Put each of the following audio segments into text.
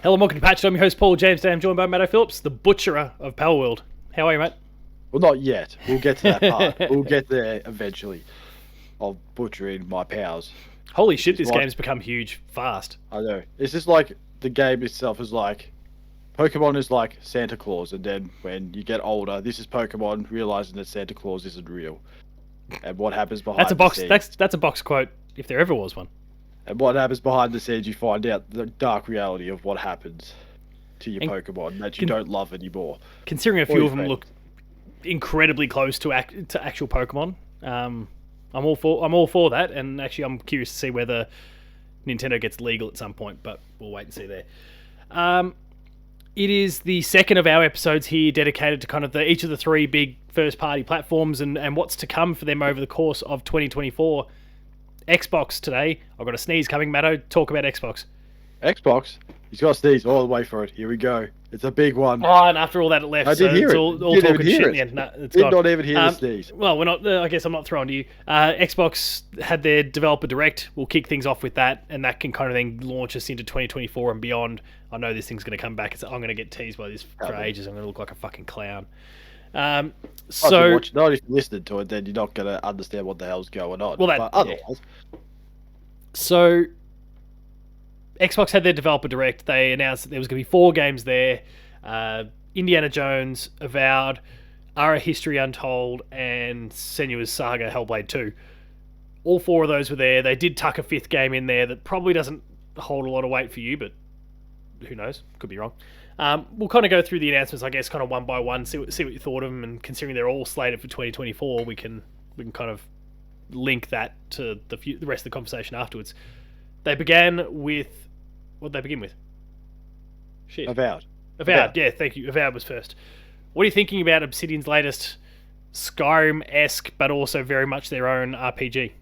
Hello and welcome to Patch. I'm your host Paul James. Today I'm joined by Matto Phillips, the butcherer of Power World. How are you, mate? Well, not yet. We'll get to that part. We'll get there eventually of butchering my powers. Holy shit, this game's become huge fast. I know. It's just like the game itself is like Pokemon is like Santa Claus, and then when you get older, this is Pokemon realizing that Santa Claus isn't real. And what happens behind the scenes. That's a box quote if there ever was one. And what happens behind the scenes, you find out the dark reality of what happens to your Pokemon that you don't love anymore. Considering a few of them look incredibly close to actual Pokemon, I'm all for that. And actually, I'm curious to see whether Nintendo gets legal at some point, but we'll wait and see there. It is the second of our episodes here dedicated to kind of each of the three big first-party platforms and what's to come for them over the course of 2024. Xbox today. I've got a sneeze coming. Matto, talk about Xbox. Xbox? He's got a sneeze all the way for it. Here we go. It's a big one. Oh, and after all that it left, I did hear it. All talking shit. Yeah, no, it's did not even hear the sneeze. Well, we're not. I guess I'm not throwing to you. Xbox had their developer direct. We'll kick things off with that, and that can kind of then launch us into 2024 and beyond. I know this thing's going to come back. I'm going to get teased by this for ages. I'm going to look like a fucking clown. Not if you listened to it, then you're not going to understand what the hell's going on. Well, otherwise. Yeah. So, Xbox had their developer direct. They announced that there was going to be 4 games there. Indiana Jones, Avowed, Ara History Untold, and Senua's Saga Hellblade 2. All 4 of those were there. They did tuck a 5th game in there that probably doesn't hold a lot of weight for you, but who knows? Could be wrong. We'll kind of go through the announcements, I guess, kind of one by one, see what you thought of them, and considering they're all slated for 2024, we can kind of link that to the rest of the conversation afterwards. They began with... What did they begin with? Shit. Avowed. Yeah, thank you. Avowed was first. What are you thinking about Obsidian's latest Skyrim-esque, but also very much their own RPG?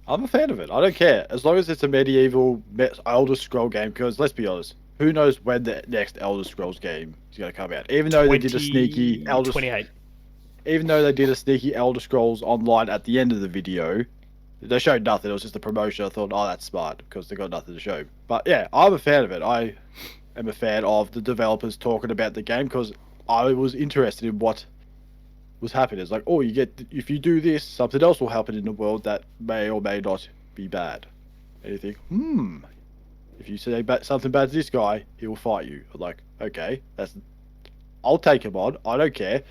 I'm a fan of it. I don't care. As long as it's a medieval Elder Scroll game, because let's be honest, who knows when the next Elder Scrolls game is going to come out? Even though they did a sneaky 28. Even though they did a sneaky Elder Scrolls Online at the end of the video, they showed nothing. It was just a promotion. I thought, oh, that's smart, because they got nothing to show. But yeah, I'm a fan of it. I am a fan of the developers talking about the game, because I was interested in what was happening. It's like, oh, if you do this, something else will happen in the world that may or may not be bad. And you think, if you say something bad to this guy, he will fight you. I'm like, okay, I'll take him on. I don't care.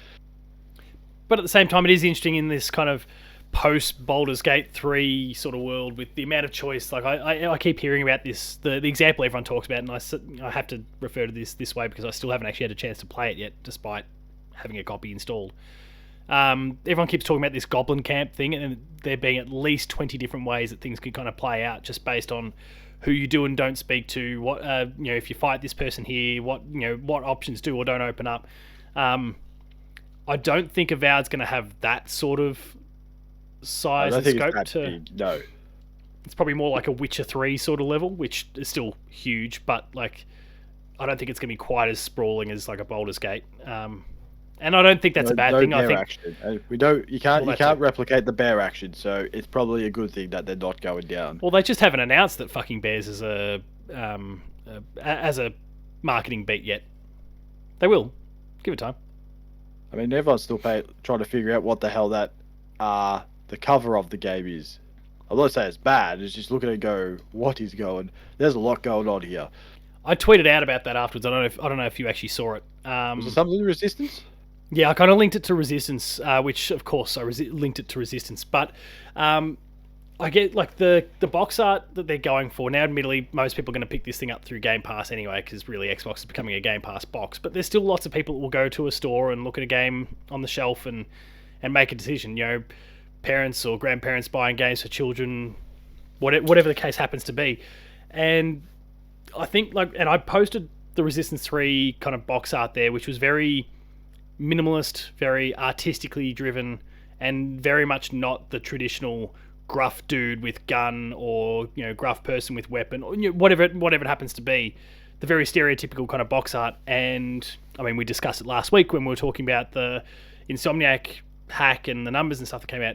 But at the same time, it is interesting in this kind of post-Baldur's Gate 3 sort of world with the amount of choice. Like I keep hearing about this, the example everyone talks about, and I have to refer to this way because I still haven't actually had a chance to play it yet, despite having a copy installed. Everyone keeps talking about this Goblin Camp thing, and there being at least 20 different ways that things could kind of play out just based on who you do and don't speak to, what if you fight this person here, what options do or don't open up. I don't think Avowed's going to have that sort of size and scope no. It's probably more like a Witcher 3 sort of level, which is still huge, but like I don't think it's going to be quite as sprawling as like a Baldur's Gate. And I don't think that's a bad thing. I think action. You can't replicate the bear action, so it's probably a good thing that they're not going down. Well, they just haven't announced that fucking bears as a marketing beat yet. They will. Give it time. I mean, everyone's still trying to figure out what the hell that the cover of the game is. I'm not saying it's bad. It's just looking and go, what is going? There's a lot going on here. I tweeted out about that afterwards. I don't know if you actually saw it. Was it something to Resistance? Yeah, I kind of linked it to Resistance, which of course I linked it to Resistance. But I get like the box art that they're going for now. Admittedly, most people are going to pick this thing up through Game Pass anyway, because really Xbox is becoming a Game Pass box. But there's still lots of people that will go to a store and look at a game on the shelf and make a decision. Parents or grandparents buying games for children, whatever the case happens to be. And I think and I posted the Resistance 3 kind of box art there, which was very minimalist, very artistically driven, and very much not the traditional gruff dude with gun or gruff person with weapon or whatever it happens to be. The very stereotypical kind of box art. And I mean, we discussed it last week when we were talking about the Insomniac hack and the numbers and stuff that came out.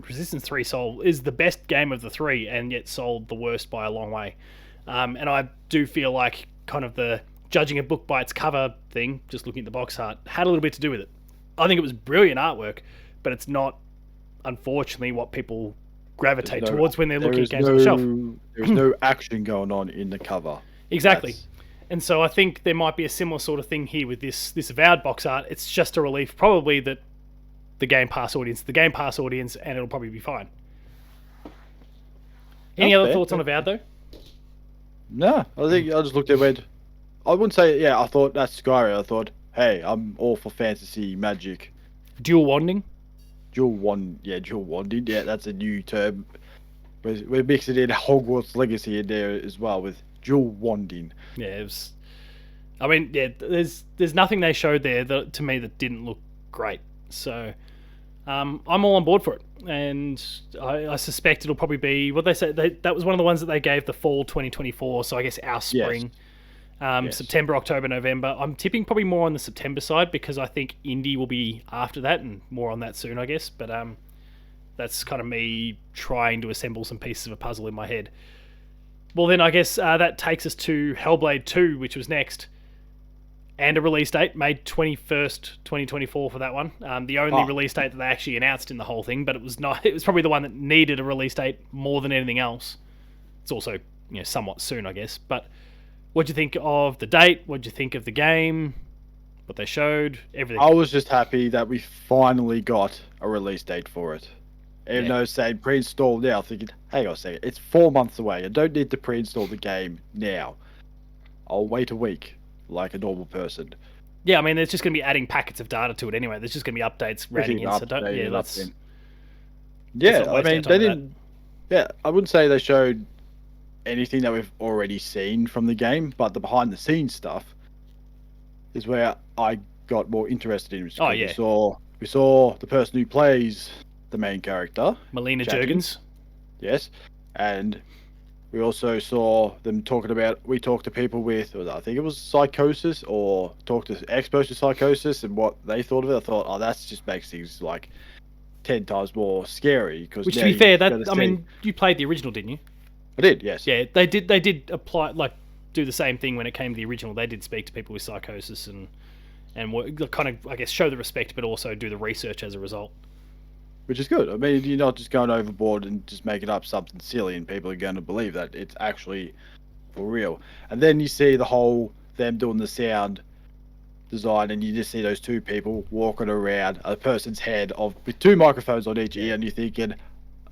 Resistance 3 is the best game of the 3, and yet sold the worst by a long way. And I do feel like kind of the judging a book by its cover thing, just looking at the box art, had a little bit to do with it. I think it was brilliant artwork, but it's not, unfortunately, what people gravitate towards when they're looking at games on the shelf. There's no action going on in the cover. Exactly. And so I think there might be a similar sort of thing here with this Avowed box art. It's just a relief, probably, that the Game Pass audience, and it'll probably be fine. Any other thoughts on Avowed, though? No, I think I just looked at it and went, I wouldn't say, I thought that's Skyrim. I thought, hey, I'm all for fantasy magic. Dual wanding? Dual wanding. Yeah, that's a new term. We're mixing in Hogwarts Legacy in there as well with dual wanding. Yeah, it was... I mean, there's nothing they showed there to me that didn't look great. So I'm all on board for it. And I suspect it'll probably be... What they said, that was one of the ones that they gave the fall 2024, so I guess our spring. Yes. September, October, November. I'm tipping probably more on the September side because I think indie will be after that, and more on that soon, I guess. But that's kind of me trying to assemble some pieces of a puzzle in my head. Well, then I guess that takes us to Hellblade 2, which was next. And a release date, May 21st, 2024 for that one. The only release date that they actually announced in the whole thing, but it was not. It was probably the one that needed a release date more than anything else. It's also, somewhat soon, I guess. But what'd you think of the date? What'd you think of the game? What they showed? Everything. I was just happy that we finally got a release date for it. Even though it's saying pre-install now, thinking, hang on a second, it's 4 months away. I don't need to pre-install the game now. I'll wait a week, like a normal person. Yeah, I mean, there's just going to be adding packets of data to it anyway. There's just going to be updates running in. So let's... Yeah, I mean, they didn't... Yeah, I wouldn't say they showed anything that we've already seen from the game, but the behind-the-scenes stuff is where I got more interested in. Oh, yeah. We saw the person who plays the main character, Melina Juergens. Yes, and we also saw them talking about. We talked to people with, I think it was psychosis, or talked to experts with psychosis and what they thought of it. I thought, that just makes things like 10 times more scary. Because which, to be fair, mean, you played the original, didn't you? I did, yes. Yeah, they did apply, do the same thing when it came to the original. They did speak to people with psychosis and kind of, I guess, show the respect, but also do the research as a result. Which is good. I mean, you're not just going overboard and just making up something silly and people are going to believe that it's actually for real. And then you see them doing the sound design and you just see those two people walking around a person's head with 2 microphones on each ear and you're thinking,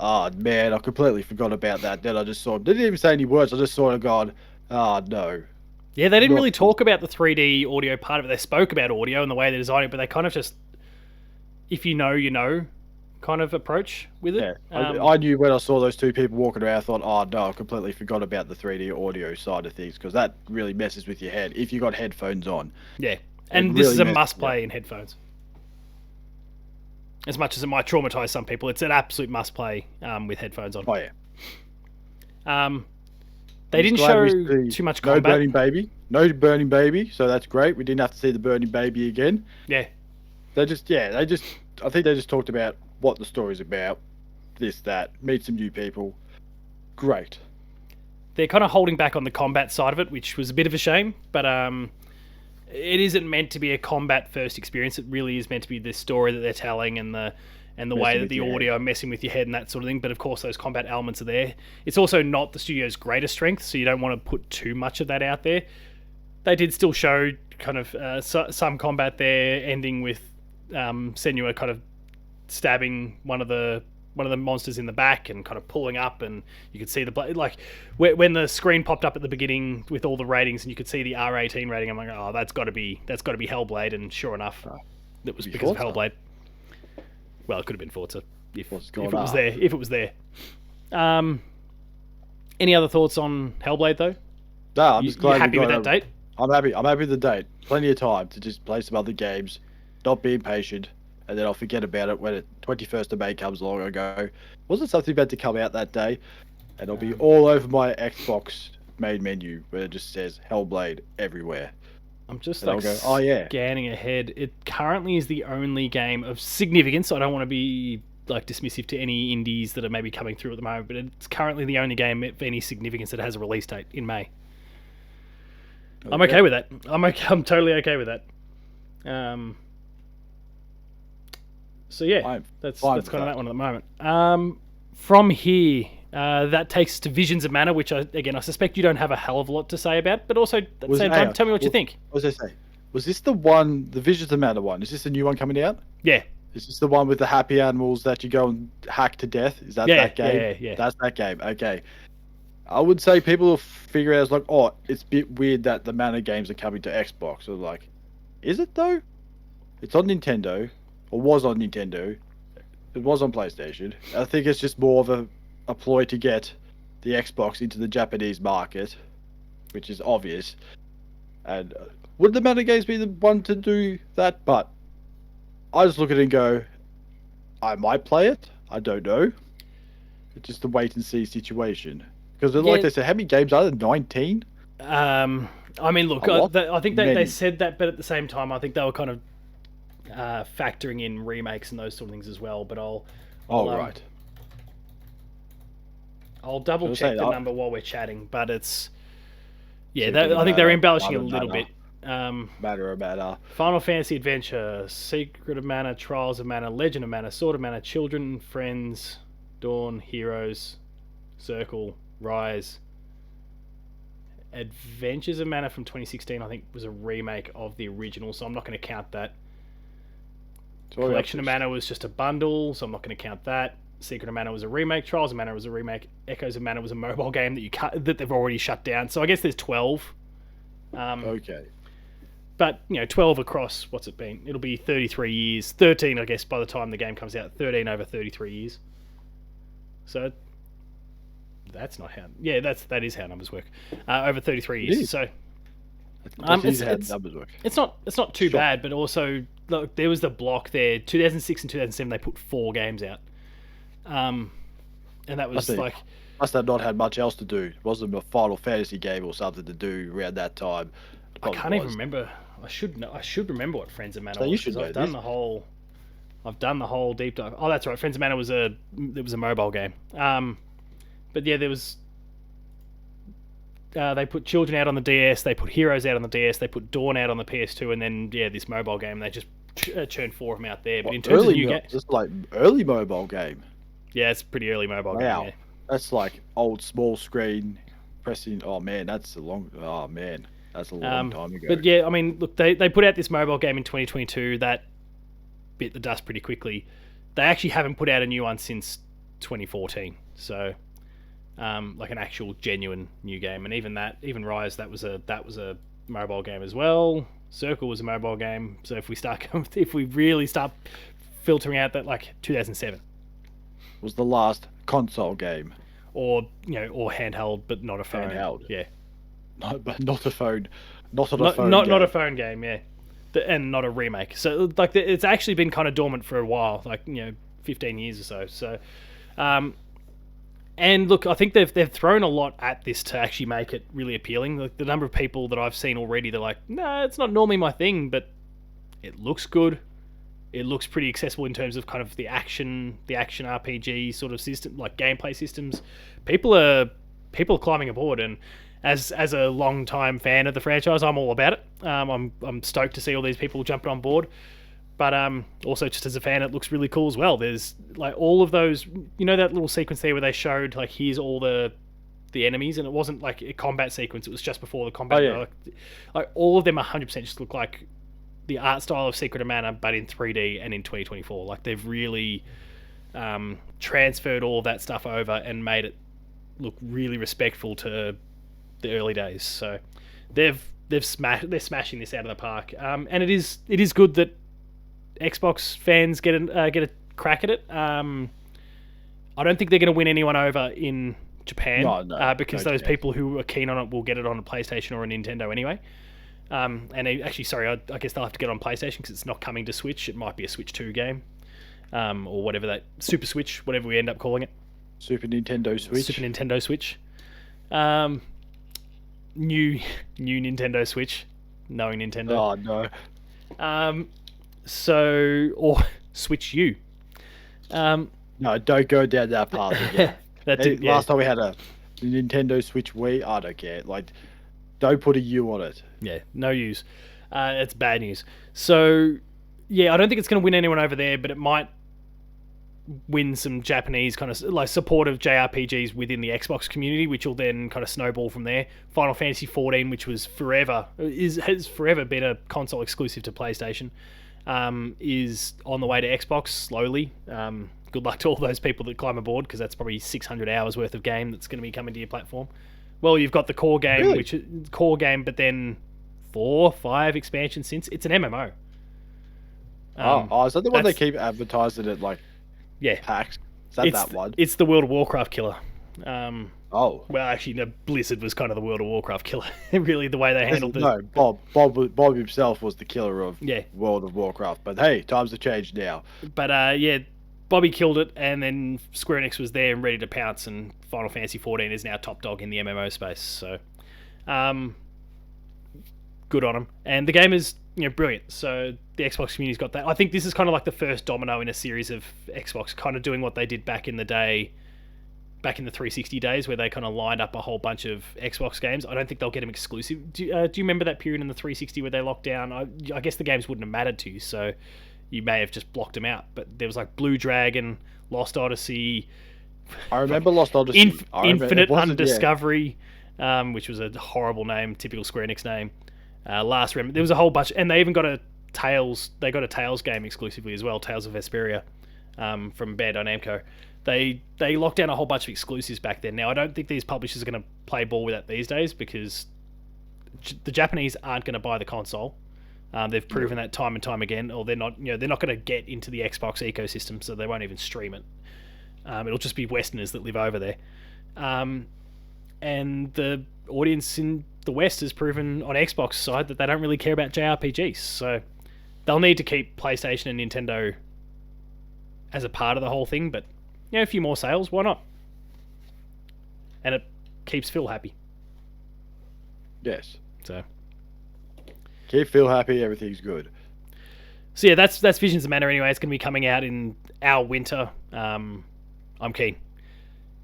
oh man, I completely forgot about that. Then I just saw them. They didn't even say any words. I just sort of gone, oh no. Yeah, they didn't really talk about the 3D audio part of it. They spoke about audio and the way they designed it, but they kind of just, if you know, you know, kind of approach with it. Yeah, I knew when I saw those two people walking around, I thought, oh no, I completely forgot about the 3D audio side of things, because that really messes with your head if you got headphones on. Yeah, and this is a must-play in headphones. As much as it might traumatize some people, it's an absolute must-play with headphones on. Oh yeah. They didn't show too much combat. No burning baby, so that's great. We didn't have to see the burning baby again. Yeah. I think they just talked about what the story's about, this, that, meet some new people. Great. They're kind of holding back on the combat side of it, which was a bit of a shame, but it isn't meant to be a combat-first experience. It really is meant to be the story that they're telling and the way that the audio are messing with your head and that sort of thing. But of course, those combat elements are there. It's also not the studio's greatest strength, so you don't want to put too much of that out there. They did still show kind of some combat there, ending with Senua kind of stabbing one of the monsters in the back and kind of pulling up, and you could see the blood. Like when the screen popped up at the beginning with all the ratings, and you could see the R18 rating. I'm like, oh, that's got to be Hellblade, and sure enough, it was because of Hellblade. Well, it could have been Forza if it was there. Any other thoughts on Hellblade though? No, I'm just glad you're happy with that date. I'm happy with the date. Plenty of time to just play some other games, not be impatient, and then I'll forget about it when 21st of May comes along and go, wasn't something meant to come out that day? And it'll be all over my Xbox main menu where it just says Hellblade everywhere. I'm just scanning ahead. It currently is the only game of significance. I don't want to be dismissive to any indies that are maybe coming through at the moment, but it's currently the only game of any significance that has a release date in May. I'm okay with that. I'm totally okay with that. So yeah, that's kind of that one at the moment. From here, that takes us to Visions of Mana, which I suspect you don't have a hell of a lot to say about, but also at the same time, tell me what you think. What was I say? Was this the one, the Visions of Mana one? Is this the new one coming out? Yeah. Is this the one with the happy animals that you go and hack to death? Is that that game? Yeah. That's that game. Okay. I would say people will figure out as like, oh, it's a bit weird that the Mana games are coming to Xbox. So like, is it though? It's on Nintendo, or was on Nintendo. It was on PlayStation. I think it's just more of a ploy to get the Xbox into the Japanese market, which is obvious. And would the Mana games be the one to do that? But I just look at it and go, I might play it. I don't know. It's just a wait and see situation. Because like they said, how many games are there? 19? I mean, look, I think they said that, but at the same time, I think they were kind of factoring in remakes and those sort of things as well. But I'll double check the number while we're chatting. But it's I think they're embellishing a little bit. Matter. Final Fantasy Adventure, Secret of Mana, Trials of Mana, Legend of Mana, Sword of Mana, Children, Friends, Dawn, Heroes, Circle, Rise. Adventures of Mana from 2016, I think, was a remake of the original, so I'm not going to count that. Collection of Mana was just a bundle, so I'm not going to count that. Secret of Mana was a remake. Trials of Mana was a remake. Echoes of Mana was a mobile game that they've already shut down. So I guess there's 12. Okay. But 12 across. What's it been? It'll be 33 years. 13, I guess, by the time the game comes out. 13 over 33 years. So that's not how. Yeah, that is how numbers work. Over 33 years. So it's not too bad, but also look, there was the block there. 2006 and 2007, they put 4 games out. And that was must have not had much else to do. It wasn't a Final Fantasy game or something to do around that time. I can't even remember. I should remember what Friends of Mana was. I've done the whole deep dive. Oh, that's right. Friends of Mana was a mobile game. But yeah, there was. They put Children out on the DS. They put Heroes out on the DS. They put Dawn out on the PS2, and then this mobile game. They just churned 4 of them out there. But in terms of new games, it's like early mobile game. Yeah, it's pretty early mobile game. Yeah. That's like old small screen pressing. Oh man, that's a long time ago. But yeah, I mean, look, they put out this mobile game in 2022 that bit the dust pretty quickly. They actually haven't put out a new one since 2014. So, like an actual genuine new game, and even Rise, that was a mobile game as well. Circle was a mobile game. So if we really start filtering out that, like 2007 was the last console game, or handheld, but not a phone. Handheld, yeah. But not a phone, not a phone game, yeah, and not a remake. So like it's actually been kind of dormant for a while, like 15 years or so. So, and look, I think they've thrown a lot at this to actually make it really appealing. Like the number of people that I've seen already, they're like, no, it's not normally my thing, but it looks good. It looks pretty accessible in terms of kind of the action RPG sort of system, like gameplay systems. People are climbing aboard, and as a long time fan of the franchise, I'm all about it. I'm stoked to see all these people jumping on board, but also just as a fan, it looks really cool as well. There's like all of those, that little sequence there where they showed like here's all the enemies, and it wasn't like a combat sequence. It was just before the combat. Oh, yeah. Like all of them 100% just look like the art style of Secret of Mana, but in 3D and in 2024. Like they've really transferred all of that stuff over and made it look really respectful to the early days. So they're smashing this out of the park. And it is good that Xbox fans get a crack at it. I don't think they're going to win anyone over in Japan, because those people who are keen on it will get it on a PlayStation or a Nintendo anyway. And actually, sorry, I guess they'll have to get on PlayStation because it's not coming to Switch. It might be a Switch 2 game, or whatever that Super Switch, whatever we end up calling it. Super Nintendo Switch. New Nintendo Switch, knowing Nintendo. Oh no. Or Switch U. No, don't go down that path again. That's it. Last time we had a Nintendo Switch Wii, I don't care. Like, Don't put a U on it. Yeah, no use. It's bad news. So, yeah, I don't think it's going to win anyone over there, but it might win some Japanese kind of like support of JRPGs within the Xbox community, which will then kind of snowball from there. Final Fantasy 14, which was has forever been a console exclusive to PlayStation, is on the way to Xbox slowly. Good luck to all those people that climb aboard, because that's probably 600 hours worth of game that's going to be coming to your platform. Well, you've got the core game, Really? which is core game, but then 4, 5 expansions since. It's an MMO. Is that the one they that's- keep advertising at like Yeah, PAX? Is that that one? it's the World of Warcraft killer. Oh. Well, actually, no, Blizzard was kind of the World of Warcraft killer. Really, the way they handled it. No, Bob himself was the killer of Yeah. World of Warcraft. But hey, times have changed now. But yeah, Bobby killed it, and then Square Enix was there and ready to pounce, and Final Fantasy 14 is now top dog in the MMO space. So, good on them. And the game is brilliant. So the Xbox community's got that. I think this is kind of like the first domino in a series of Xbox kind of doing what they did back in the day. Back in the 360 days, where they kind of lined up a whole bunch of Xbox games. I don't think they'll get them exclusive. Do you remember that period in the 360 where they locked down? I guess the games wouldn't have mattered to you, so you may have just blocked them out. But there was like Blue Dragon, Lost Odyssey. I remember Lost Odyssey. Infinite Undiscovery, which was a horrible name, typical Square Enix name. Last Remnant. There was a whole bunch, and they even got a Tales. They got a Tales game exclusively as well, Tales of Vesperia, from Bandai Namco. They locked down a whole bunch of exclusives back then. Now, I don't think these publishers are going to play ball with that these days, because the Japanese aren't going to buy the console. They've proven that time and time again, or they're not. They're not going to get into the Xbox ecosystem, so they won't even stream it. It'll just be Westerners that live over there, and the audience in the West has proven on Xbox side that they don't really care about JRPGs. So they'll need to keep PlayStation and Nintendo as a part of the whole thing, but a few more sales, why not? And it keeps Phil happy. Yes. So Keep Phil happy, everything's good. So yeah, that's Visions of Mana anyway. It's going to be coming out in our winter. I'm keen.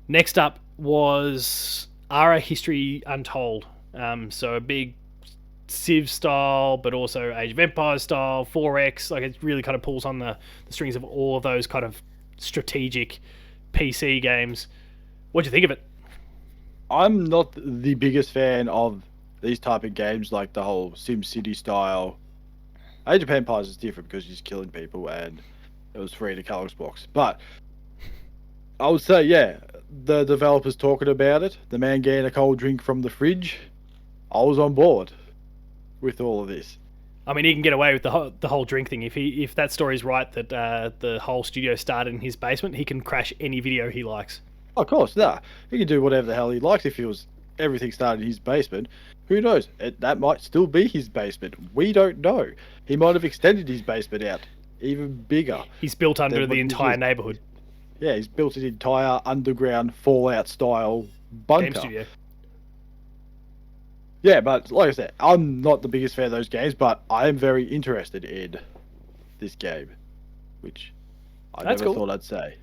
Next up was Ara History Untold. So a big Civ style, but also Age of Empires style, 4X. Like, it really kind of pulls on the strings of all of those kind of strategic PC games. What'd you think of it? I'm not the biggest fan of these type of games, like the whole SimCity style. Age of Empires is different because you're just killing people and it was free to Xbox. But I would say, yeah, the developers talking about it, the man getting a cold drink from the fridge, I was on board with all of this. I mean, he can get away with the whole drink thing. If that story's right, that the whole studio started in his basement, he can crash any video he likes. Of course, nah. He can do whatever the hell he likes if everything started in his basement. Who knows? That might still be his basement. We don't know. He might have extended his basement out even bigger. He's built under the entire neighborhood. Yeah, he's built an entire underground Fallout style bunker. Game studio. Yeah, but like I said, I'm not the biggest fan of those games, but I am very interested in this game, which I never thought I'd say.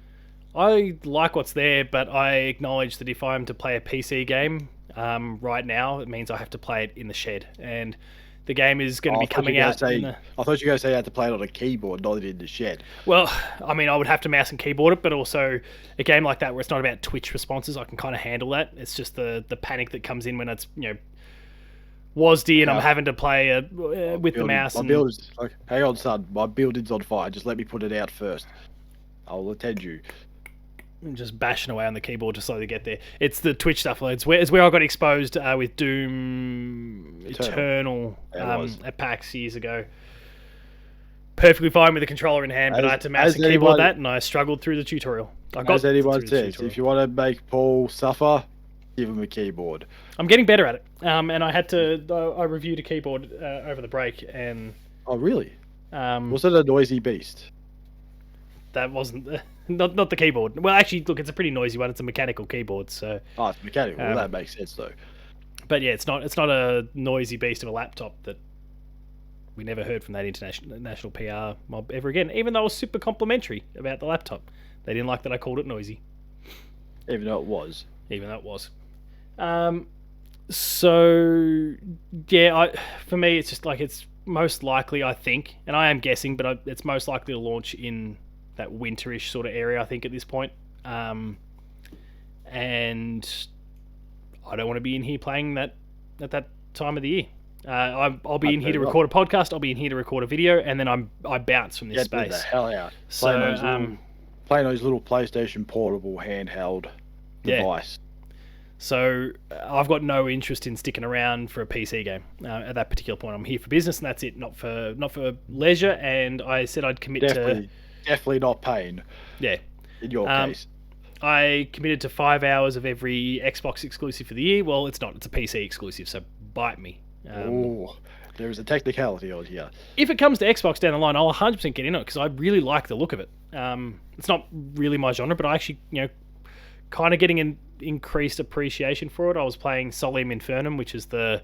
I like what's there, but I acknowledge that if I'm to play a PC game right now, it means I have to play it in the shed. And the game is going to be coming out. I thought you were going to say you had to play it on a keyboard, not in the shed. Well, I mean, I would have to mouse and keyboard it, but also a game like that where it's not about Twitch responses, I can kind of handle that. It's just the panic that comes in when it's, WASD and I'm having to play with the mouse. My building's like, hang on, son, my building's on fire. Just let me put it out first. I'll attend you. I'm just bashing away on the keyboard to slowly get there. It's the Twitch stuff. It's where I got exposed with Doom Eternal at PAX years ago. Perfectly fine with the controller in hand, but I had to mouse and keyboard that, and I struggled through the tutorial. As anyone says, if you want to make Paul suffer, give him a keyboard. I'm getting better at it, and I had to. I reviewed a keyboard over the break, and oh really? Was it a noisy beast? That wasn't not the keyboard. Well, actually, look, it's a pretty noisy one. It's a mechanical keyboard, so. Oh, it's mechanical. Well, that makes sense though. But yeah, it's not a noisy beast of a laptop that we never heard from that international PR mob ever again. Even though I was super complimentary about the laptop, they didn't like that I called it noisy. Even though it was. So yeah, for me, it's just like it's most likely, I think, and I am guessing, but it's most likely to launch in that winterish sort of area. I think at this point, and I don't want to be in here playing that at that time of the year. I'll be in here to record a podcast. I'll be in here to record a video, and then I bounce from this space. Get the hell out. So playing those little PlayStation portable handheld device. So I've got no interest in sticking around for a PC game at that particular point. I'm here for business, and that's it. Not for leisure. And I said I'd commit to definitely not pain. Yeah. In your case. I committed to 5 hours of every Xbox exclusive for the year. Well, it's not. It's a PC exclusive, so bite me. There is a technicality on here. If it comes to Xbox down the line, I'll 100% get in it because I really like the look of it. It's not really my genre, but I actually, kind of getting an increased appreciation for it. I was playing Solium Infernum, which is the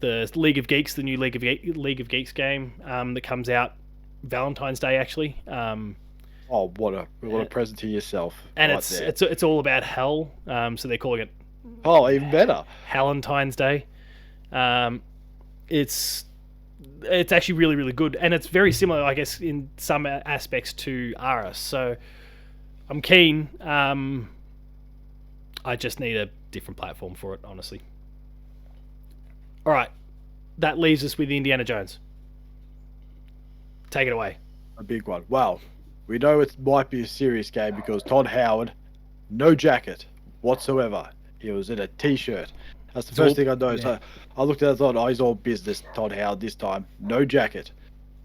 League of Geeks, the new League of Geeks game that comes out Valentine's Day, actually. Oh, what a present to yourself! And it's all about hell. So they're calling it. Oh, even better. Valentine's Day. It's actually really, really good, and it's very similar, I guess, in some aspects to Aris. So I'm keen. I just need a different platform for it, honestly. All right, that leaves us with Indiana Jones. Take it away. A big one. Wow. We know it might be a serious game because Todd Howard, no jacket whatsoever. He was in a t-shirt. That's the first thing I noticed. Yeah. I looked at it and thought, he's all business, Todd Howard, this time. No jacket.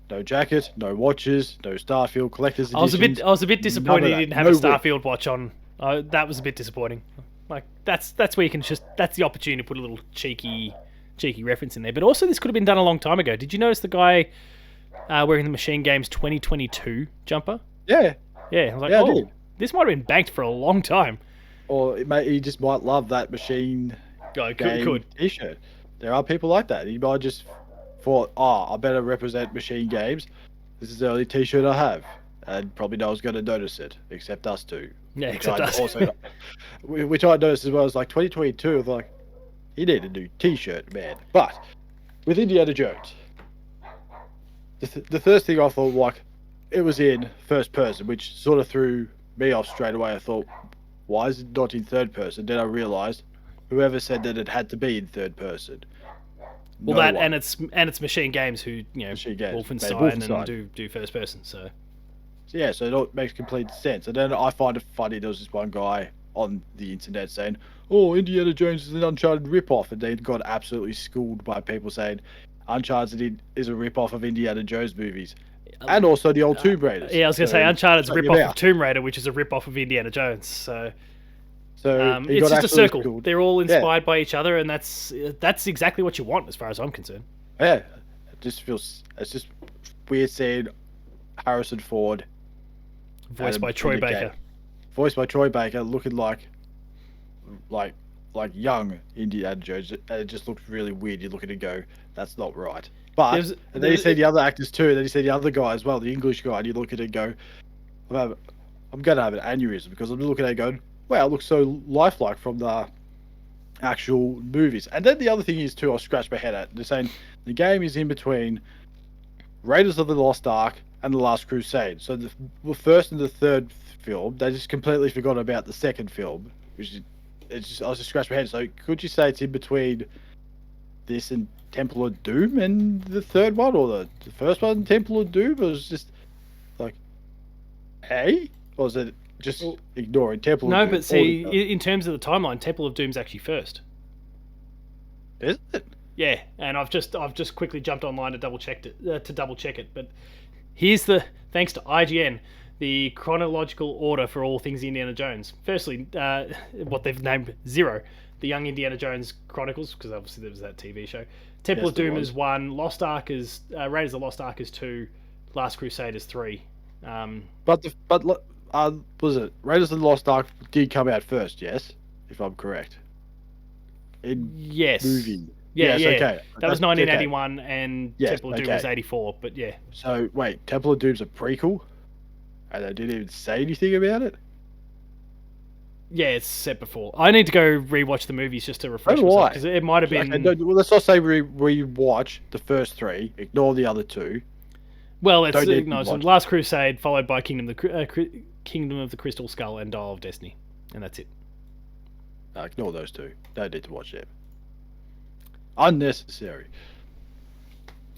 No jacket, no watches, no Starfield collector's editions. I was a bit disappointed he didn't have a Starfield watch on. That was a bit disappointing. Like that's where you can that's the opportunity to put a little cheeky reference in there. But also this could have been done a long time ago. Did you notice the guy wearing the Machine Games 2022 jumper? Yeah. Yeah, I was like, this might have been banked for a long time. Or he just might love that Machine Game t-shirt. There are people like that. He might just thought, I better represent Machine Games. This is the only t-shirt I have. And probably no one's going to notice it, except us two. Yeah, except us. Which I noticed as well. It's like 2022, I was like, he need a new t-shirt, man. But with Indiana Jones, the first thing I thought, like, it was in first person, which sort of threw me off straight away. I thought, why is it not in third person? Then I realised, whoever said that it had to be in third person. Well, and it's Machine Games who Wolfenstein and do first person. So yeah, so it makes complete sense. And then I find it funny. There was this one guy on the internet saying, "Oh, Indiana Jones is an Uncharted ripoff," and they got absolutely schooled by people saying Uncharted is a ripoff of Indiana Jones movies. And also the old Tomb Raiders. Yeah, I was going to say Uncharted's a rip-off of Tomb Raider, which is a rip-off of Indiana Jones. So it's just a circle. Schooled. They're all inspired by each other, and that's exactly what you want, as far as I'm concerned. Yeah, it's just weird seeing Harrison Ford, voiced by Troy Baker, looking like young Indiana Jones. It just looks really weird. You look at it and go, that's not right. But and then you see the other actors too. Then you see the other guy as well, the English guy, and you look at it and go, I'm going to have an aneurysm because I'm looking at it going, wow, it looks so lifelike from the actual movies. And then the other thing is too, I scratched my head at. They're saying the game is in between Raiders of the Lost Ark and The Last Crusade. So the first and the third film, they just completely forgot about the second film, which is, I was just scratching my head. So could you say it's in between this and Temple of Doom and the third one, or the first one, Temple of Doom? It was just like, hey, or was it just ignoring Temple of Doom? No, but see, in terms of the timeline, Temple of Doom's actually first. Is it? Yeah, and I've just quickly jumped online to double check it. But here's thanks to IGN, the chronological order for all things Indiana Jones. Firstly, what they've named 0, the Young Indiana Jones Chronicles, because obviously there was that TV show. Temple of Doom is 1, Lost Ark is Raiders of the Lost Ark is 2, Last Crusade is 3. But was it Raiders of the Lost Ark did come out first? Yes, if I'm correct. Yes. Movie. Yeah, yes, yeah. Okay. That was 1981, and Temple of Doom was 84. But yeah. So wait, Temple of Doom's a prequel, and they didn't even say anything about it. Yeah, it's set before. I need to go rewatch the movies just to refresh So do myself I. because it might have Okay, been. well, let's not say we watch the first three, ignore the other two. Well, it's Don't need to no, so watch. Last Crusade followed by Kingdom of the Crystal Skull and Dial of Destiny, and that's it. Ignore those two. Don't need to watch them. Unnecessary.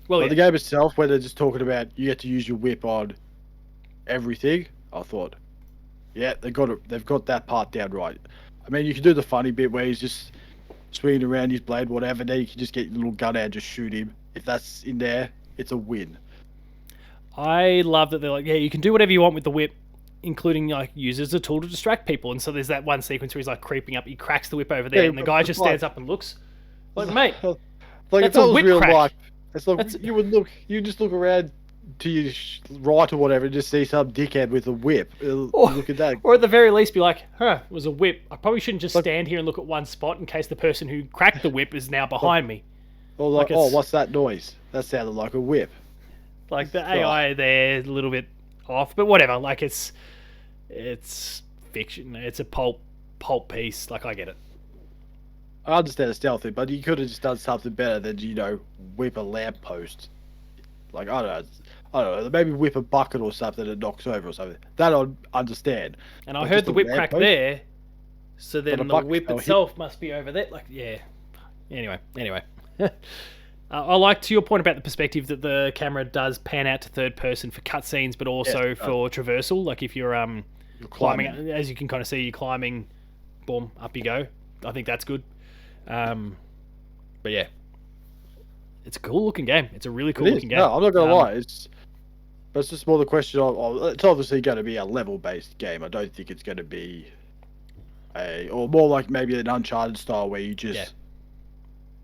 Well, But yeah. the game itself, where they're just talking about you get to use your whip on everything, I thought, yeah, they've got that part down right. I mean, you can do the funny bit where he's just swinging around his blade, whatever. Then you can just get your little gun out and just shoot him. If that's in there, it's a win. I love that they're like, yeah, you can do whatever you want with the whip, including like use it as a tool to distract people. And so there's that one sequence where he's like creeping up, he cracks the whip over there, Yeah, and the guy just stands up and looks. Like, mate, Like that's if that a was whip real crack. life, it's like you just look around to your right or whatever and just see some dickhead with a whip. Look at that. Or at the very least, be like, huh, it was a whip. I probably shouldn't just stand here and look at one spot in case the person who cracked the whip is now behind me. Or like, Like oh, it's- what's that noise? That sounded like a whip. Like the AI there, a little bit off, but whatever. Like it's fiction. It's a pulp piece. Like I get it. I understand the stealth thing, but you could have just done something better than whip a lamppost. Like I don't know, maybe whip a bucket or something that knocks over or something. That I'd understand. And I But heard just the a whip crack lamppost? there, so the then the bucket whip fell hit. itself must be over there. Like yeah. Anyway. I like to your point about the perspective that the camera does pan out to third person for cutscenes, but also for traversal. Like if you're You're climbing, climbing. as you can kind of see, you're climbing, boom, up you go. I think that's good. But yeah, it's a cool looking game. It's a really cool It is. looking game. No, I'm not gonna lie. But it's just more the question of it's obviously going to be a level based game. I don't think it's going to be or more like maybe an Uncharted style where you just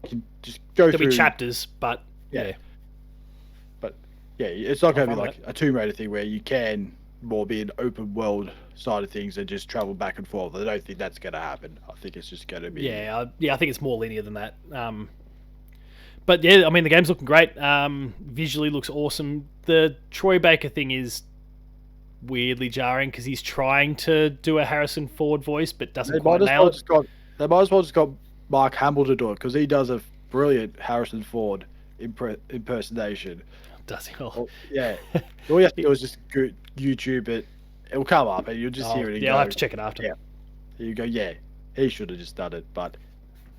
can just go There'll through be chapters, but yeah. But yeah, it's not going to be I'm like a Tomb Raider thing where you can more be an open world side of things and just travel back and forth. I don't think that's going to happen. I think it's just going to be I think it's more linear than that. But yeah, I mean the game's looking great. Visually looks awesome. The Troy Baker thing is weirdly jarring because he's trying to do a Harrison Ford voice but doesn't quite nail it. They might as well just got Mark Hamill to do it because he does a brilliant Harrison Ford impersonation. Does he? Oh. Oh, yeah, all you have to do is just go YouTube it. It'll come up and you'll just hear it. And I'll have to check it after. Yeah. You go, yeah, he should have just done it. But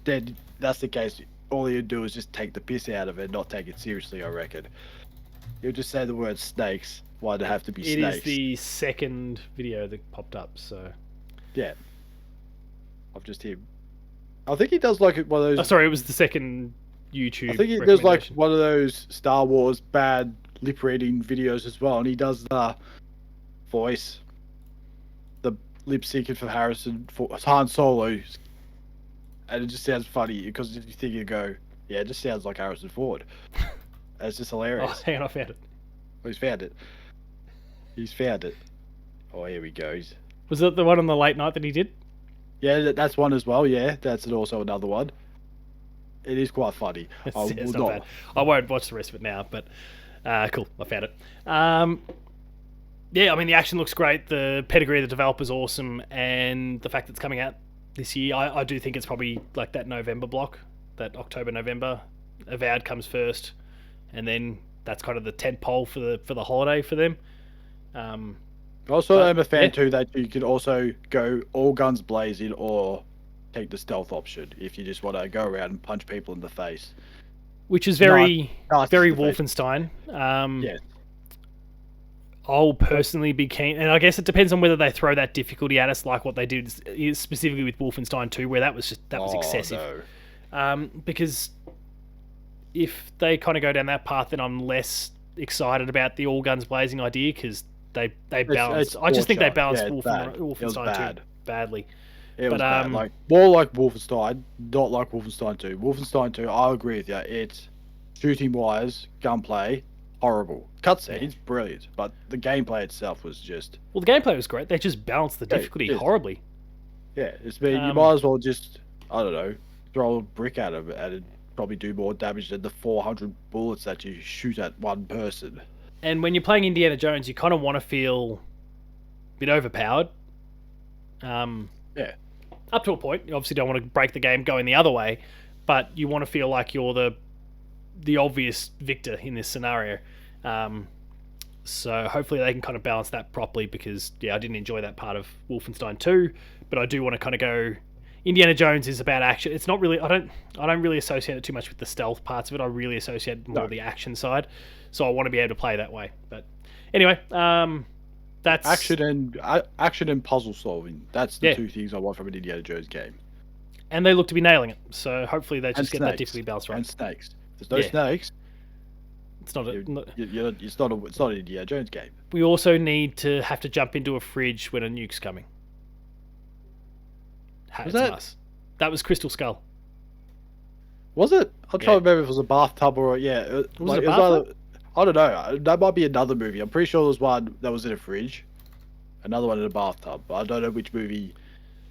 then that's the case. All you do is just take the piss out of it, not take it seriously. I reckon. You'll just say the word snakes. Why'd it have to be It snakes? is the second video that popped up, so Yeah. I've just him. I think he does like one of those. oh, sorry, it was the second YouTube. I think he does like recommendation. one of those Star Wars bad lip reading videos as well, and he does the voice, the lip syncing for Han Solo, and it just sounds funny because if you think you go, yeah, it just sounds like Harrison Ford. It's just Oh, hilarious. hang on, I found it. Oh, he's found it. He's found it. Oh, here he goes. Was it the one on the late night that he did? Yeah, that's one as well. Yeah, that's also another one. It is quite funny. It's not bad. I won't watch the rest of it now, but cool. I found it. Yeah, I mean, the action looks great. The pedigree of the developer's awesome. And the fact that it's coming out this year, I do think it's probably like that November block, that October, November. Avowed comes first. And then that's kind of the tent pole for the holiday for them. Also, I'm a fan yeah. too that you can also go all guns blazing or take the stealth option if you just want to go around and punch people in the face. Which is very Nice very to the face. Wolfenstein. Yeah. I'll personally be keen, and I guess it depends on whether they throw that difficulty at us, like what they did specifically with Wolfenstein 2, where that was excessive. No. Because if they kind of go down that path, then I'm less excited about the all guns blazing idea because they balance. I just think they balanced Wolfenstein 2 badly. It was bad. Like more like Wolfenstein, not like Wolfenstein 2. Wolfenstein 2, I agree with you. It's shooting wise, gunplay, horrible. Cutscenes, brilliant, but the gameplay itself was just. Well, the gameplay was great. They just balanced the difficulty horribly. Yeah, it's been. You might as well just, I don't know, throw a brick at him and it'd probably do more damage than the 400 bullets that you shoot at one person. And when you're playing Indiana Jones, you kind of want to feel a bit overpowered. Yeah. Up to a point. You obviously don't want to break the game going the other way, but you want to feel like you're the obvious victor in this scenario. So hopefully they can kind of balance that properly, because I didn't enjoy that part of Wolfenstein 2, but I do want to kind of go. Indiana Jones is about action. It's not really. I don't really associate it too much with the stealth parts of it. I really associate more the action side. So I want to be able to play that way. But anyway, that's action and puzzle solving. That's the two things I want from an Indiana Jones game. And they look to be nailing it. So hopefully they just get that difficulty balance right. And snakes. If there's no snakes, it's not it's not an Indiana Jones game. We also need to have to jump into a fridge when a nuke's coming. That was Crystal Skull. Was it? I'm trying to remember if it was a bathtub or was it a bathtub? I don't know. That might be another movie. I'm pretty sure there was one that was in a fridge, another one in a bathtub. But I don't know which movie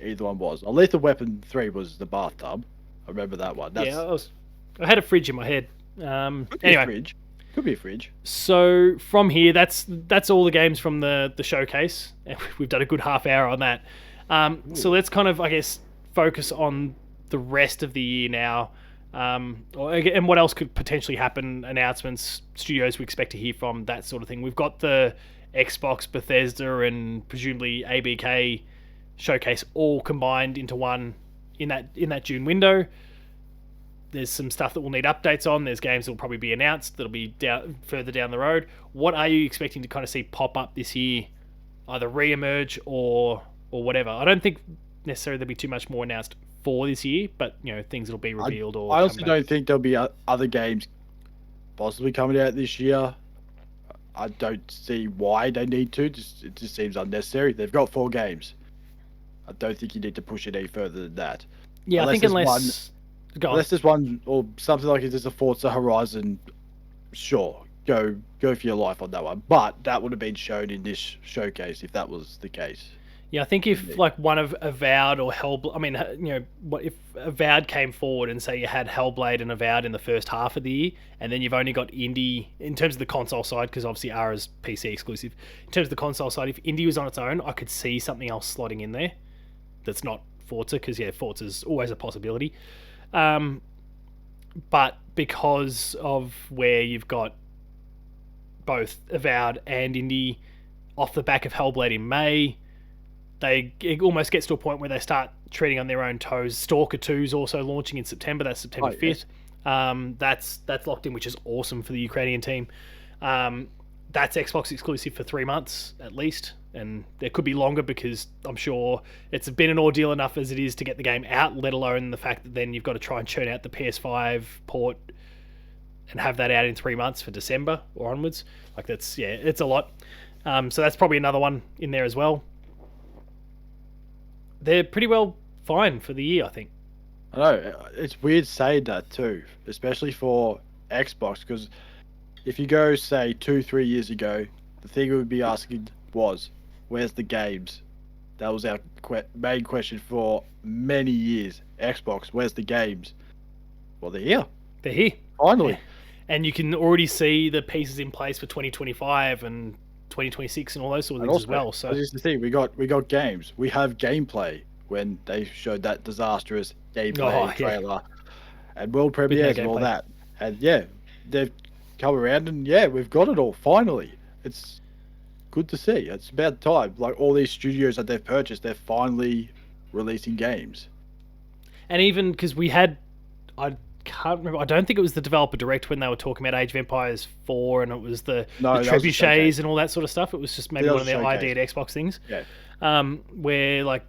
either one was. Lethal Weapon 3 was the bathtub. I remember that one. I had a fridge in my head. Anyway, could be a fridge. So from here, that's all the games from the showcase. We've done a good half hour on that. So let's kind of, I guess, focus on the rest of the year now. And what else could potentially happen, announcements, studios we expect to hear from, that sort of thing. We've got the Xbox, Bethesda, and presumably ABK showcase all combined into one in that June window. There's some stuff that we'll need updates on. There's games that will probably be announced that'll be further down the road. What are you expecting to kind of see pop up this year, either re-emerge or whatever? I don't think necessarily there'll be too much more announced for this year, but things that'll be revealed. I honestly don't think there'll be other games possibly coming out this year. I don't see why they need to. It just seems unnecessary. They've got 4 games. I don't think you need to push it any further than that. Yeah, I think unless there's one or something like if there's a Forza Horizon, sure, go for your life on that one. But that would have been shown in this showcase if that was the case. Yeah, I think if like one of Avowed or Hellblade, I mean, what if Avowed came forward and say you had Hellblade and Avowed in the first half of the year, and then you've only got Indie in terms of the console side, because obviously Ara's PC exclusive. In terms of the console side, if Indie was on its own, I could see something else slotting in there that's not Forza, because Forza's always a possibility. But because of where you've got both Avowed and Indie off the back of Hellblade in May, it almost gets to a point where they start treading on their own toes. Stalker 2 is also launching in September. That's September 5th. That's locked in, which is awesome for the Ukrainian team. That's Xbox exclusive for 3 months at least, and it could be longer because I'm sure it's been an ordeal enough as it is to get the game out, let alone the fact that then you've got to try and churn out the PS5 port and have that out in 3 months for December or onwards. Like it's a lot. So that's probably another one in there as well. They're pretty well fine for the year, I think. I know. It's weird saying that too, especially for Xbox, because if you go, say, 2-3 years ago, the thing we would be asking was, where's the games? That was our main question for many years. Xbox, where's the games? Well, they're here. They're here. Finally. Yeah. And you can already see the pieces in place for 2025 and 2026 and all those sort of things as well. So that's just the thing. We got games. We have gameplay when they showed that disastrous gameplay trailer and world premieres and all that. And they've come around and we've got it all finally. It's good to see. It's about time. Like all these studios that they've purchased, they're finally releasing games. And even because we had, I can't remember. I don't think it was the developer direct when they were talking about Age of Empires 4 and it was the trebuchets and all that sort of stuff. It was just maybe one of their ID at Xbox things. Yeah. Where like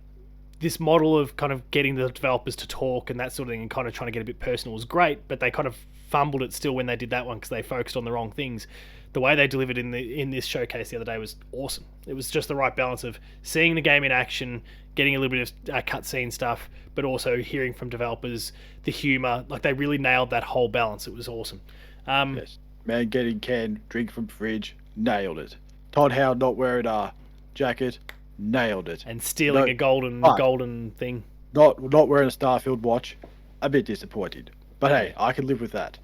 this model of kind of getting the developers to talk and that sort of thing and kind of trying to get a bit personal was great, but they kind of fumbled it still when they did that one because they focused on the wrong things. The way they delivered in this showcase the other day was awesome. It was just the right balance of seeing the game in action, getting a little bit of cutscene stuff, but also hearing from developers the humor. Like they really nailed that whole balance. It was awesome. Yes, man getting canned drink from fridge, nailed it. Todd Howard not wearing a jacket, nailed it. And stealing a golden thing. Not wearing a Starfield watch, a bit disappointed. But hey, I can live with that.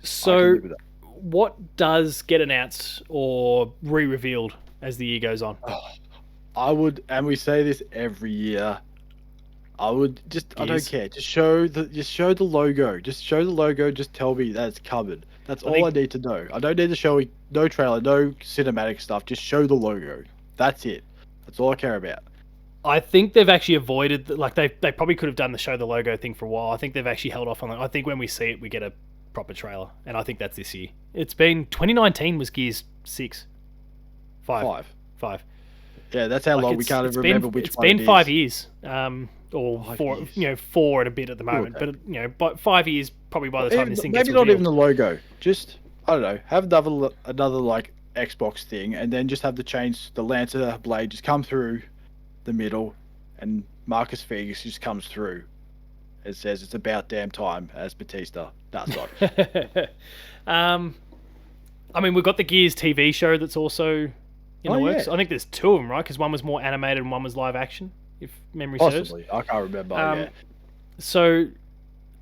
So, what does get announced or re-revealed as the year goes on? I would, and we say this every year. I would I don't Gears. care. Just show the logo. Just show the logo. Just tell me that it's covered. That's all I need to know. I don't need to show no trailer, no cinematic stuff. Just show the logo. That's it. That's all I care about. I think they've actually avoided, like they probably could have done the show the logo thing for a while. I think they've actually held off on that. I think when we see it, we get a proper trailer, and I think that's this year. It's been 2019 was Gears 6, 5. Yeah, that's how long we can't even remember which it's one been it is. 5 years, or 5 4, years. 4 and a bit at the moment. Okay. But but 5 years probably by the time this thing gets Maybe not revealed. even the logo. Just I don't know. Have another like Xbox thing, and then just have the Lancer blade just come through the middle, and Marcus Fenix just comes through. It says it's about damn time as Batista. That's not. I mean, we've got the Gears TV show that's also in the works. Yeah. I think there's 2 of them, right? Because one was more animated and one was live action, if memory serves. Possibly. I can't remember. Yeah. So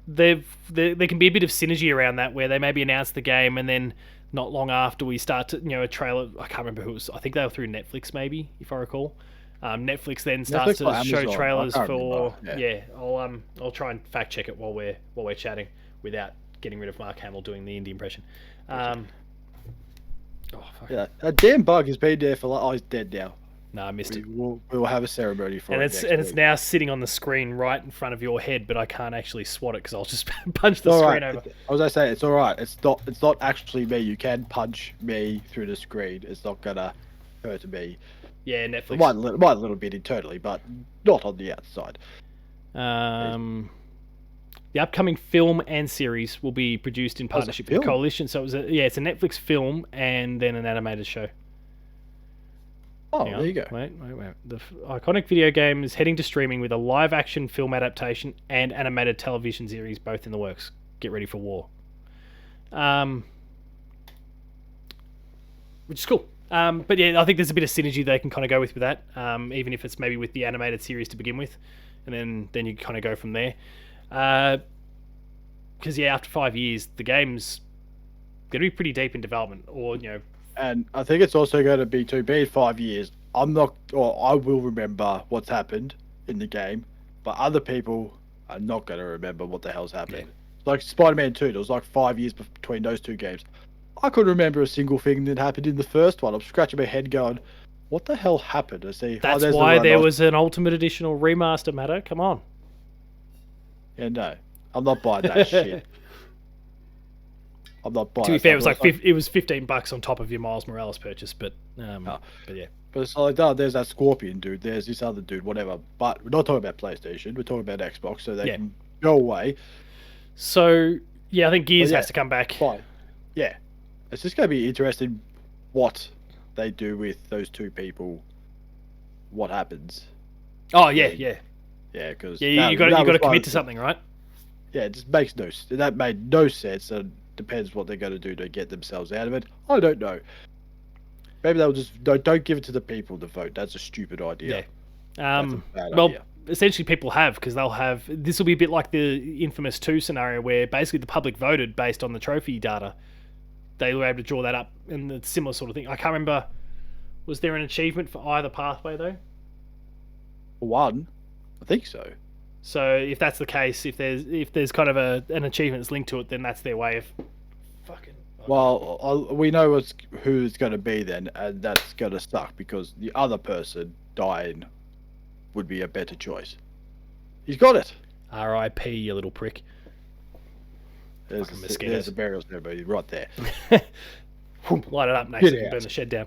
there can be a bit of synergy around that, where they maybe announce the game and then not long after we start to, a trailer. I can't remember who it was. I think they were through Netflix, maybe, if I recall. Netflix then starts to show Amazon. trailers I can't for. remember. Yeah, I'll try and fact check it while we're chatting without getting rid of Mark Hamill doing the indie impression. Fuck. Yeah, that damn bug has been there for he's dead now. No, I missed it. We will have a ceremony for And it. it's now sitting on the screen right in front of your head, but I can't actually swat it because I'll just punch the screen over. As I say, it's all right. It's not actually me. You can punch me through the screen. It's not gonna hurt me. Yeah, Netflix. It might a little bit internally, but not on the outside. The upcoming film and series will be produced in partnership with Coalition. So it's a Netflix film and then an animated show. Oh, there you go. Wait. The iconic video game is heading to streaming with a live-action film adaptation and animated television series, both in the works. Get ready for war. Which is cool. But yeah, I think there's a bit of synergy they can kind of go with that, even if it's maybe with the animated series to begin with, and then you kind of go from there. Because after 5 years, the game's going to be pretty deep in development, And I think it's also going to be in 5 years. I will remember what's happened in the game, but other people are not going to remember what the hell's happened. Yeah. Like Spider-Man 2, there was like 5 years between those two games. I couldn't remember a single thing that happened in the first one. I'm scratching my head going, what the hell happened? I see. That's why there was an Ultimate Editional remaster, Matto. Come on. Yeah, no. I'm not buying that shit. I'm not buying. To be fair, it was it was $15 on top of your Miles Morales purchase, but yeah. But it's like, oh, there's that Scorpion dude, there's this other dude, whatever. But we're not talking about PlayStation. We're talking about Xbox, so they can go away. So I think Gears has to come back. Fine. Yeah, it's just going to be interesting what they do with those two people. What happens? Oh yeah. Yeah, because you got to commit to something, right? Yeah, it just makes that made no sense. And depends what they're going to do to get themselves out of it. I don't know. Maybe they'll just don't give it to the people to vote. That's a stupid idea. Yeah. Idea. Essentially, people have, because they'll have. This will be a bit like the infamous 2 scenario, where basically the public voted based on the trophy data. They were able to draw that up, and the similar sort of thing. I can't remember. Was there an achievement for either pathway though? One, I think so. So if that's the case, if there's kind of an achievement that's linked to it, then that's their way of fucking. Well, we know who it's going to be then, and that's going to suck because the other person dying would be a better choice. He's got it. R.I.P. You little prick. There's a burial ceremony right there. Light it up, Nathan. Burn the shed down.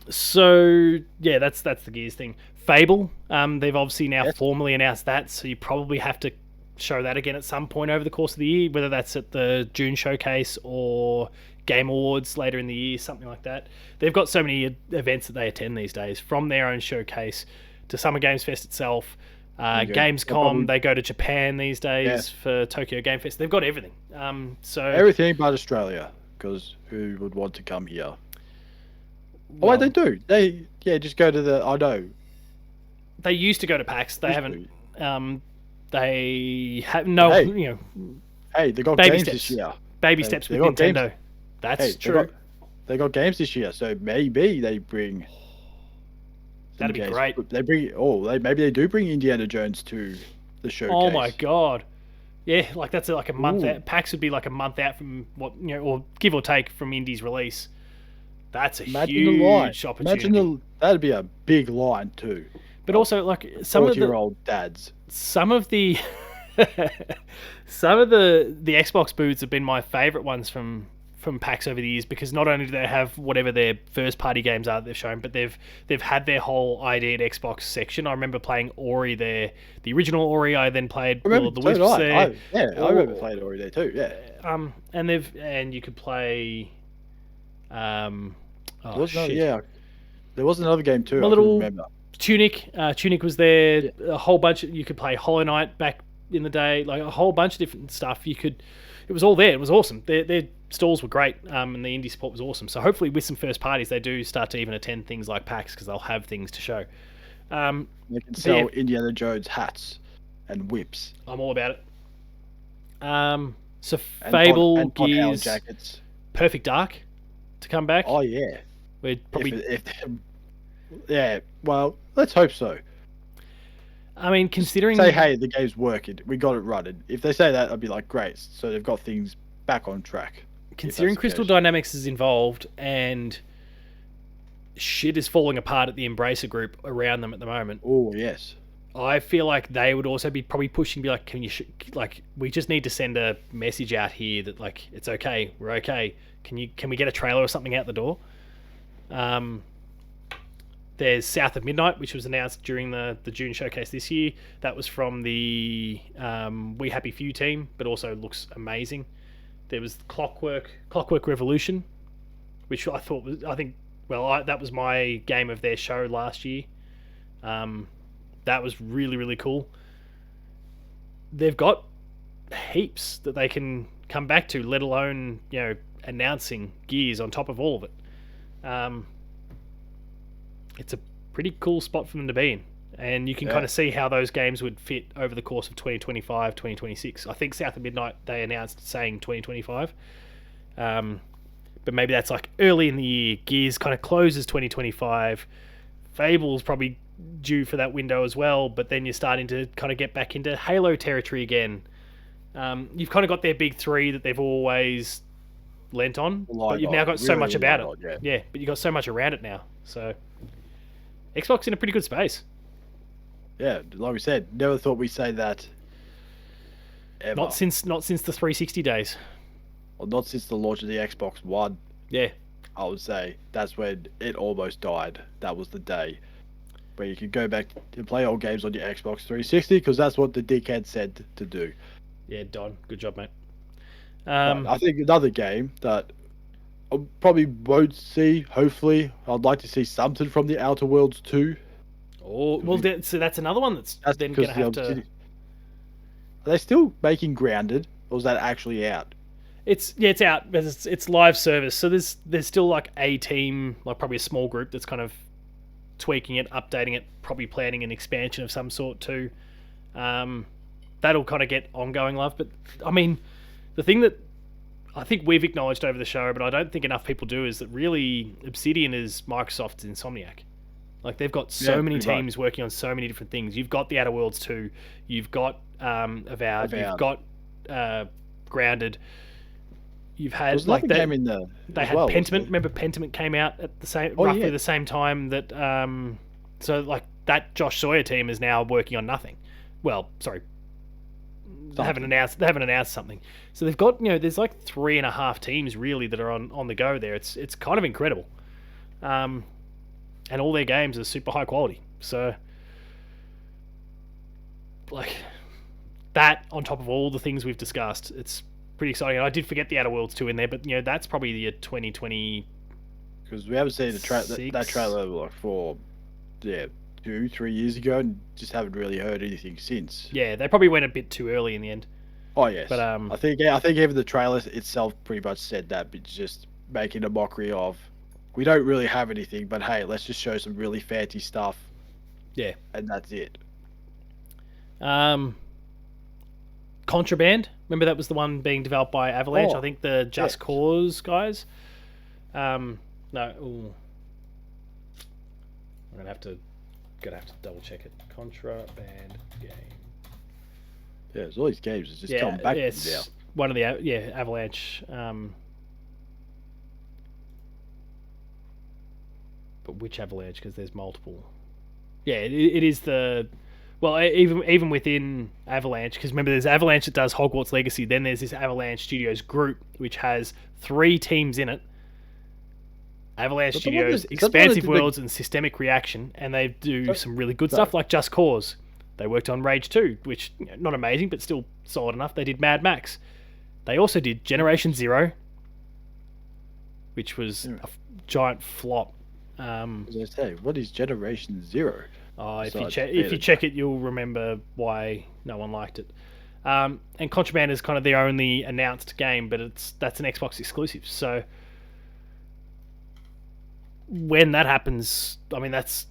So yeah, that's the Gears thing. Fable, they've obviously now formally announced that, so you probably have to show that again at some point over the course of the year, whether that's at the June showcase or Game Awards later in the year, something like that. They've got so many events that they attend these days, from their own showcase to Summer Games Fest itself, Gamescom. They go to Japan these days for Tokyo Game Fest. They've got everything. So everything but Australia, because who would want to come here? Well, they do. They just go to the. I know. They used to go to PAX. They haven't. They have no. Hey, they got baby games steps. this year. Baby steps with Nintendo. Games. That's true. They got games this year, so maybe they bring That'd be great. Maybe they do bring Indiana Jones to the showcase. Oh my god. Yeah, like that's like a month Ooh. out. PAX would be like a month out from what or give or take from Indy's release. That's a huge opportunity. That'd be a big line too. But also, like some of the 40-year-old dads. Some of the some of the Xbox booths have been my favorite ones from PAX over the years, because not only do they have whatever their first party games are that they've shown, but they've had their whole ID at Xbox section. I remember playing Ori there, the original Ori. I then played Will of the Wisps there. I remember playing Ori there too. Yeah. And you could play. There was another game too. I couldn't remember. Tunic. Tunic was there. Yeah. A whole bunch. You could play Hollow Knight back in the day. Like a whole bunch of different stuff. It was all there. It was awesome. Their stalls were great, and the indie support was awesome. So hopefully, with some first parties, they do start to even attend things like PAX, because they'll have things to show. They can sell Indiana Jones hats and whips. I'm all about it. So Fable, Gears, jackets. Perfect Dark to come back. Oh yeah. We're probably well, let's hope so. I mean, considering hey, the game's working, we got it running. If they say that, I'd be like, great. So they've got things back on track. Considering Crystal Dynamics is involved and shit is falling apart at the Embracer Group around them at the moment. Oh yes. I feel like they would also be probably pushing, be like, can you we just need to send a message out here that like it's okay, we're okay. Can we get a trailer or something out the door? There's South of Midnight, which was announced during the June showcase this year. That was from the We Happy Few team, but also looks amazing. There was Clockwork Revolution, which that was my game of their show last year. That was really, really cool. They've got heaps that they can come back to, let alone, announcing Gears on top of all of it. It's a pretty cool spot for them to be in. And you can kind of see how those games would fit over the course of 2025, 2026. I think South of Midnight, they announced saying 2025. But maybe that's like early in the year. Gears kind of closes 2025. Fable's probably due for that window as well, but then you're starting to kind of get back into Halo territory again. You've kind of got their big three that they've always lent on, but you've now got so much about it. Yeah, but you've got so much around it now. So Xbox in a pretty good space. Yeah, like we said, never thought we'd say that ever. Not since the 360 days. Well, not since the launch of the Xbox One. Yeah. I would say that's when it almost died. That was the day where you could go back and play old games on your Xbox 360, because that's what the dickhead said to do. Yeah, Don, good job, mate. I think another game that I probably won't see, hopefully, I'd like to see something from the Outer Worlds 2. Oh, well, so that's another one that's then going to have to... Are they still making Grounded, or is that actually out? It's out, but it's live service. So there's still like a team, like probably a small group that's kind of tweaking it, updating it, probably planning an expansion of some sort too. That'll kind of get ongoing love. But I mean, the thing that I think we've acknowledged over the show, but I don't think enough people do, is that really Obsidian is Microsoft's Insomniac. Like they've got so many teams working on so many different things. You've got the Outer Worlds 2, you've got Avowed, you've got Grounded. You've had like that. Game in the they had Pentiment. Remember, Pentiment came out at the roughly the same time that. So like that Josh Sawyer team is now working on nothing. Well, sorry, they haven't announced something. So they've got there's like 3.5 teams really that are on the go there. It's kind of incredible, and all their games are super high quality. So like that on top of all the things we've discussed, it's pretty exciting. And I did forget the Outer Worlds 2 in there, but that's probably the 2020, because we haven't seen that trailer like for 2-3 years ago, and just haven't really heard anything since. Yeah, they probably went a bit too early in the end. Oh yes, but I think even the trailer itself pretty much said that, but just making a mockery of, we don't really have anything, but hey, let's just show some really fancy stuff. Yeah, and that's it. Contraband. Remember that was the one being developed by Avalanche. I think the Just Cause guys. No, I'm gonna have to gonna have to double check it. Contraband game. Yeah, there's all these games that's just coming back it's now. one of the Avalanche. But which Avalanche? Because there's multiple. Yeah, it is the. Well, even within Avalanche, because remember, there's Avalanche that does Hogwarts Legacy. Then there's this Avalanche Studios group, which has 3 teams in it. Avalanche Studios, Expansive Worlds, and Systemic Reaction, and they do some really good stuff like Just Cause. They worked on Rage 2, which, not amazing, but still solid enough. They did Mad Max. They also did Generation Zero, which was a giant flop. As I say, what is Generation Zero? If you check it, you'll remember why no one liked it. And Contraband is kind of their only announced game, but that's an Xbox exclusive. So when that happens, I mean that's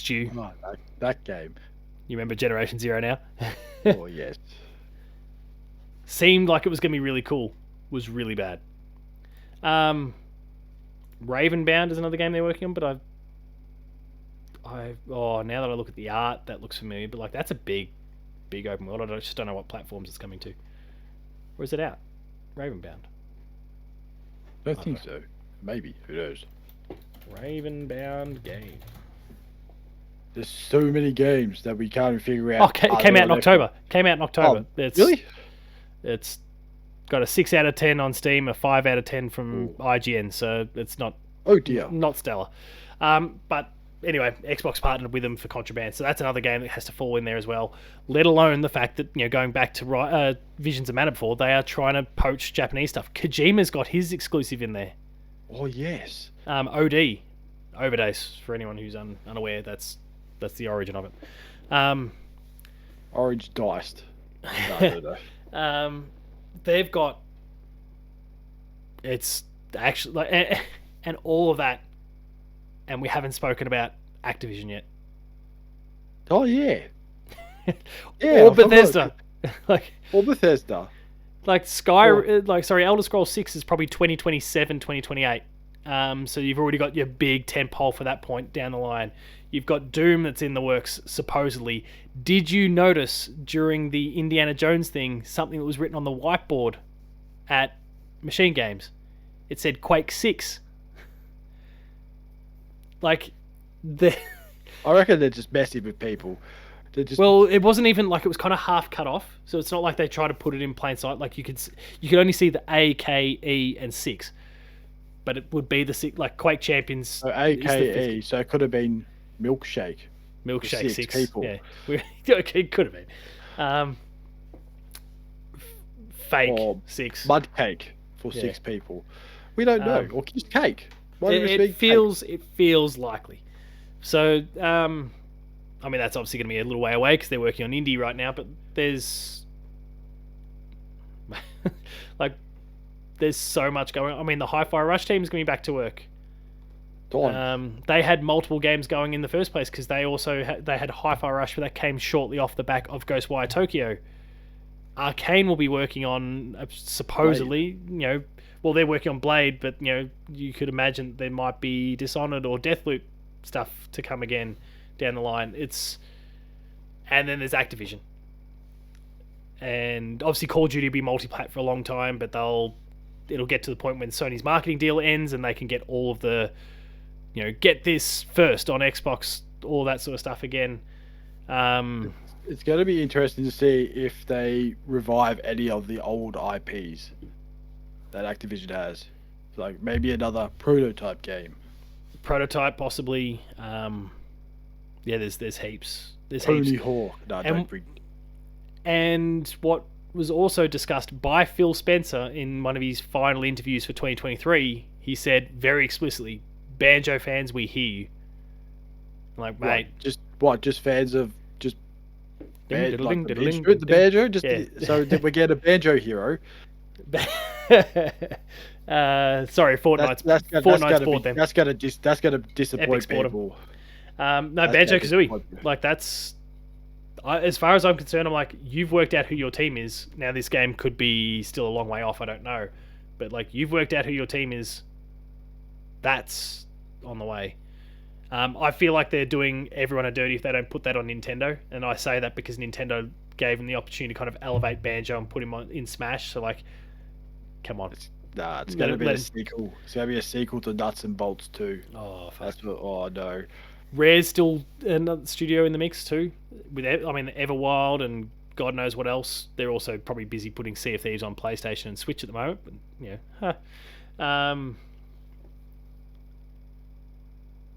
due. Oh, that game. You remember Generation Zero now? Oh yes. Seemed like it was going to be really cool. Was really bad. Ravenbound is another game they're working on, but now that I look at the art, that looks familiar. But like that's a big open world. I just don't know what platforms it's coming to. Where is it out? Ravenbound. I don't think so. Maybe. Who knows? Ravenbound game. There's so many games that we can't figure out. Oh, came out in October. Oh, really? It's got a 6 out of 10 on Steam, a 5 out of 10 from IGN, so it's not. Oh dear. Not stellar. But anyway, Xbox partnered with them for Contraband, so that's another game that has to fall in there as well. Let alone the fact that, going back to Visions of Mana before, they are trying to poach Japanese stuff. Kojima's got his exclusive in there. Oh yes. OD, Overdose, for anyone who's unaware, that's the origin of it. Orange Diced. No. They've got. It's actually and all of that, and we haven't spoken about Activision yet. Oh yeah. Or Bethesda. Or Bethesda. Elder Scrolls 6 is probably 2027, 2028. So you've already got your big tentpole for that point down the line. You've got Doom that's in the works, supposedly. Did you notice during the Indiana Jones thing something that was written on the whiteboard at Machine Games? It said Quake 6. I reckon they're just messing with people. Well, it wasn't even it was kind of half cut off, so it's not like they try to put it in plain sight. Like you could only see the A, K, E, and 6, but it would be the 6, like Quake Champions. So A, K, E, so it could have been Milkshake. Milkshake 6 people. Yeah, okay, it could have been. Fake or 6. Mud cake for 6 people. We don't know. Or just cake. It feels likely. So, I mean, that's obviously going to be a little way away because they're working on indie right now. But there's there's so much going on. I mean, the Hi-Fi Rush team is going to be back to work. They had multiple games going in the first place because they also had Hi-Fi Rush, but that came shortly off the back of Ghostwire Tokyo. Arcane will be working on supposedly, Blade. Well, they're working on Blade, but you could imagine there might be Dishonored or Deathloop stuff to come again down the line. And then there's Activision, and obviously Call of Duty will be multi-plat for a long time, but it'll get to the point when Sony's marketing deal ends and they can get all of the, get this first on Xbox, all that sort of stuff again. It's going to be interesting to see if they revive any of the old IPs that Activision has. Like maybe another prototype game. Prototype, possibly. There's heaps. There's Tony heaps. Hawk. No, don't bring. And what was also discussed by Phil Spencer in one of his final interviews for 2023, he said very explicitly, Banjo fans, we hear you. Like, mate. Just fans of just the banjo? So did we get a banjo hero? Sorry, Fortnite's bought them. That's gonna disappoint people. Banjo Kazooie. That's as far as I'm concerned. I'm like, you've worked out who your team is. Now this game could be still a long way off. I don't know, but you've worked out who your team is. That's on the way. I feel like they're doing everyone a dirty if they don't put that on Nintendo, and I say that because Nintendo gave them the opportunity to kind of elevate Banjo and put him in Smash. So like, come on. It's going to be a sequel. It's going to be a sequel to Nuts and Bolts 2. Oh, fuck. That's what. Oh no. Rare's still another studio in the mix too. With Everwild and God knows what else. They're also probably busy putting Sea of Thieves on PlayStation and Switch at the moment. But,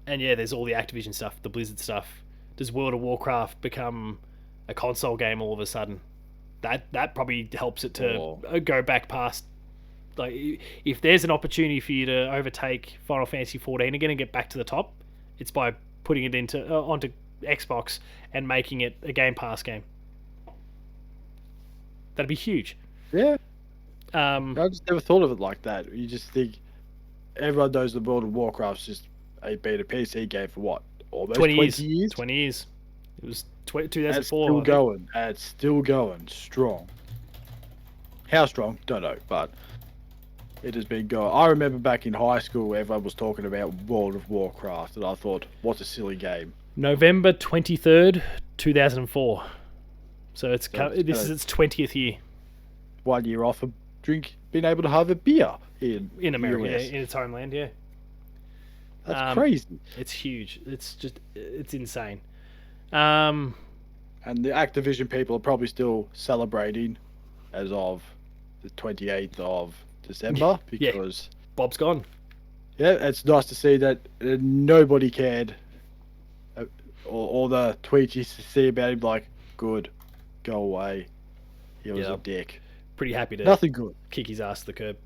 and yeah, there's all the Activision stuff, the Blizzard stuff. Does World of Warcraft become a console game all of a sudden? That probably helps it to go back past. Like, if there's an opportunity for you to overtake Final Fantasy 14 again and get back to the top, it's by putting it onto Xbox and making it a Game Pass game. That'd be huge. Yeah. I just never thought of it like that. You just think everyone knows the World of Warcraft's just been a PC game for what? Almost 20 years? 20 years. It was 2004. It's still going. It's still going strong. How strong? Don't know, but it has been going. I remember back in high school, everyone was talking about World of Warcraft, and I thought, what a silly game. November 23rd, 2004. So this is its 20th year. 1 year off of being able to have a beer in America, yeah, in its homeland, yeah. That's crazy. It's huge. It's insane. And the Activision people are probably still celebrating as of the 28th of December because Bob's gone. Yeah, it's nice to see that nobody cared. All the tweets you see about him, like, good, go away. He was a dick. Pretty happy to nothing good. Kick his ass to the curb.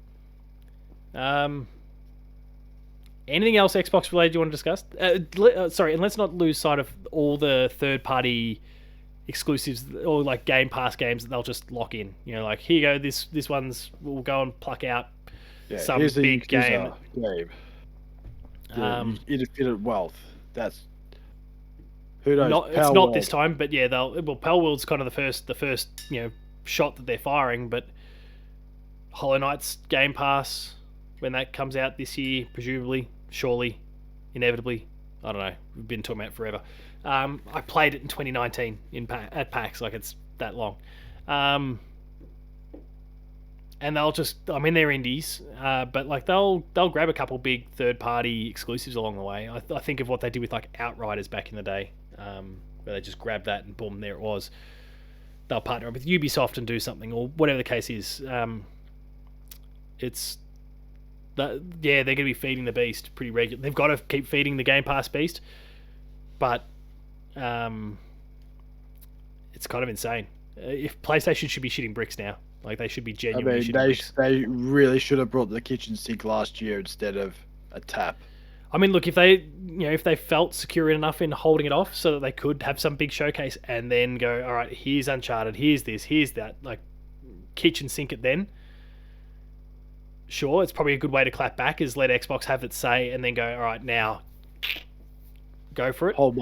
Anything else Xbox related you want to discuss? Sorry, and let's not lose sight of all the third-party exclusives or like Game Pass games that they'll just lock in. You know, like, here you go, this one's we'll go and pluck out some big game. Infinite Wealth. That's who knows. It's not this time, but yeah, Pal World's kind of the first shot that they're firing. But Hollow Knight's Game Pass when that comes out this year, presumably, surely, inevitably. I don't know. We've been talking about it forever. I played it in 2019 at PAX, like it's that long. And they'll they're indies, but like they'll grab a couple big third-party exclusives along the way. I think of what they did with like Outriders back in the day, where they just grabbed that and boom, there it was. They'll partner up with Ubisoft and do something, or whatever the case is. It's that they're going to be feeding the beast pretty regularly. They've got to keep feeding the Game Pass beast, but it's kind of insane. If PlayStation should be shitting bricks now, like they should be genuinely shitting bricks. They really should have brought the kitchen sink last year instead of a tap. I mean, look, if they felt secure enough in holding it off so that they could have some big showcase and then go, all right, here's Uncharted, here's this, here's that, like kitchen sink it then. Sure, it's probably a good way to clap back is let Xbox have its say and then go, all right, now go for it. Hold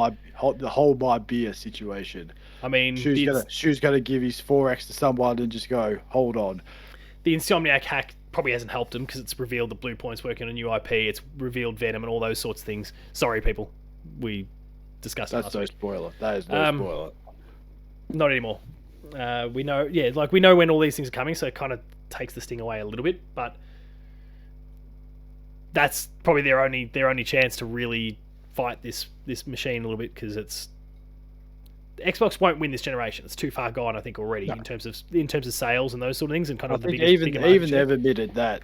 my beer situation. I mean, Shu's gonna give his 4X to someone and just go, hold on. The Insomniac hack probably hasn't helped him because it's revealed that Blue Point's working on a new IP. It's revealed Venom and all those sorts of things. Sorry, people, we discussed. That's no spoiler. That is no spoiler. Not anymore. We know, we know when all these things are coming, so it kind of takes the sting away a little bit. But that's probably their only chance to really fight this machine a little bit because Xbox won't win this generation. It's too far gone, I think, already in terms of sales and those sort of things, and kind of even they've admitted that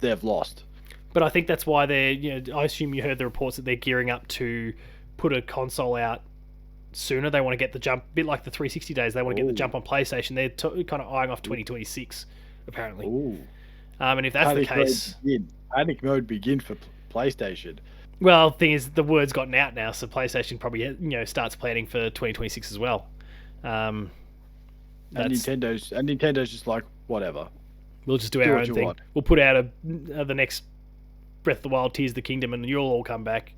they've lost. But I think that's why I assume you heard the reports that they're gearing up to put a console out sooner. They want to get the jump, a bit like the 360 days. They want to get the jump on PlayStation. They're kind of eyeing off 2026, apparently. Ooh. And if that's the case, panic mode begin for PlayStation. Well, the thing is, the word's gotten out now, so PlayStation probably starts planning for 2026 as well. And Nintendo's just like, whatever. We'll just do our own thing. We'll put out the next Breath of the Wild, Tears of the Kingdom, and you'll all come back.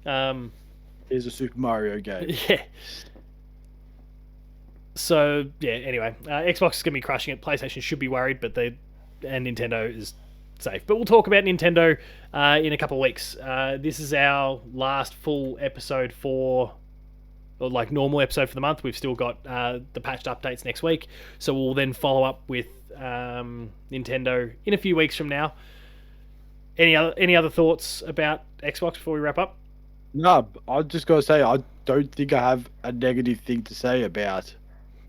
Here's a Super Mario game. Yeah. So, yeah, anyway. Xbox is going to be crushing it. PlayStation should be worried, and Nintendo is safe. But we'll talk about Nintendo in a couple of weeks. This is our last full episode normal episode for the month. We've still got the patched updates next week, so we'll then follow up with Nintendo in a few weeks from now. Any other thoughts about Xbox before we wrap up? No, I just gotta say I don't think I have a negative thing to say about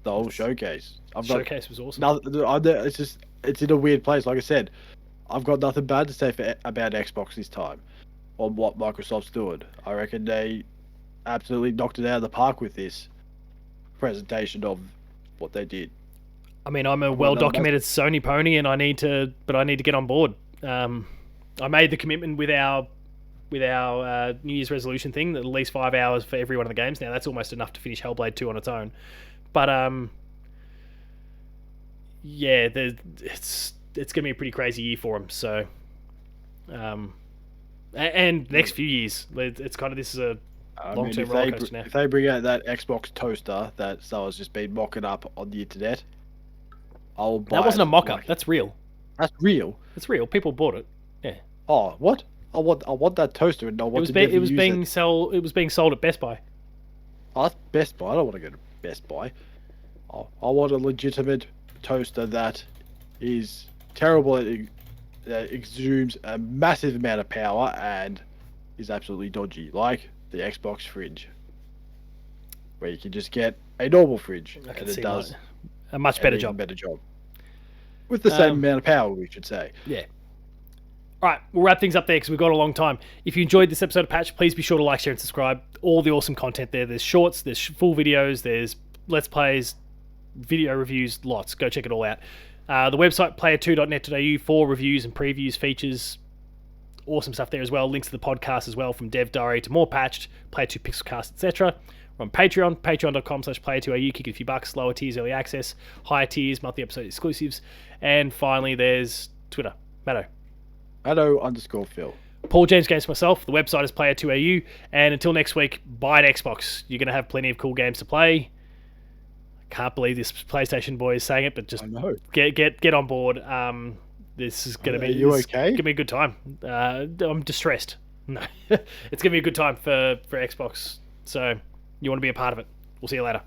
the whole showcase. Showcase was awesome. It's in a weird place. Like I said, I've got nothing bad to say about Xbox this time on what Microsoft's doing. I reckon they absolutely knocked it out of the park with this presentation of what they did. I mean, I'm a well-documented Sony pony, and I need to get on board. I made the commitment with our New Year's resolution thing that at least 5 hours for every one of the games. Now that's almost enough to finish Hellblade 2 on its own. But it's gonna be a pretty crazy year for them. So, and next few years, it's kind of this is a long-term roller coaster now. If they bring out that Xbox toaster that someone's just been mocking up on the internet, I'll buy it. That wasn't a mock-up. That's real. That's real. It's real. People bought it. Yeah. Oh, what? I want that toaster and I want to it was being sold at Best Buy. Oh, that's Best Buy. I don't want to go to Best Buy. I want a legitimate toaster that is terrible. That exudes a massive amount of power and is absolutely dodgy, like the Xbox fridge, where you can just get a normal fridge and it does a much better job. With the same amount of power, we should say. Yeah. All right, we'll wrap things up there because we've got a long time. If you enjoyed this episode of Patch, please be sure to like, share, and subscribe. All the awesome content there. There's shorts, there's full videos, there's Let's Plays, video reviews, lots. Go check it all out. The website, player2.net.au, for reviews and previews, features, awesome stuff there as well. Links to the podcast as well, from Dev Diary to more Patched, Player 2 Pixelcast, etc. We're on Patreon, patreon.com/player2au. Kick it a few bucks, lower tiers, early access, higher tiers, monthly episode exclusives. And finally, there's Twitter, Matto. Matto_Phil. Paul James Games myself. The website is player2au. And until next week, buy an Xbox. You're going to have plenty of cool games to play. I can't believe this PlayStation boy is saying it, but just get on board. This is going to be... You okay? It's going to be a good time. I'm distressed. No. It's going to be a good time for Xbox. So you want to be a part of it. We'll see you later.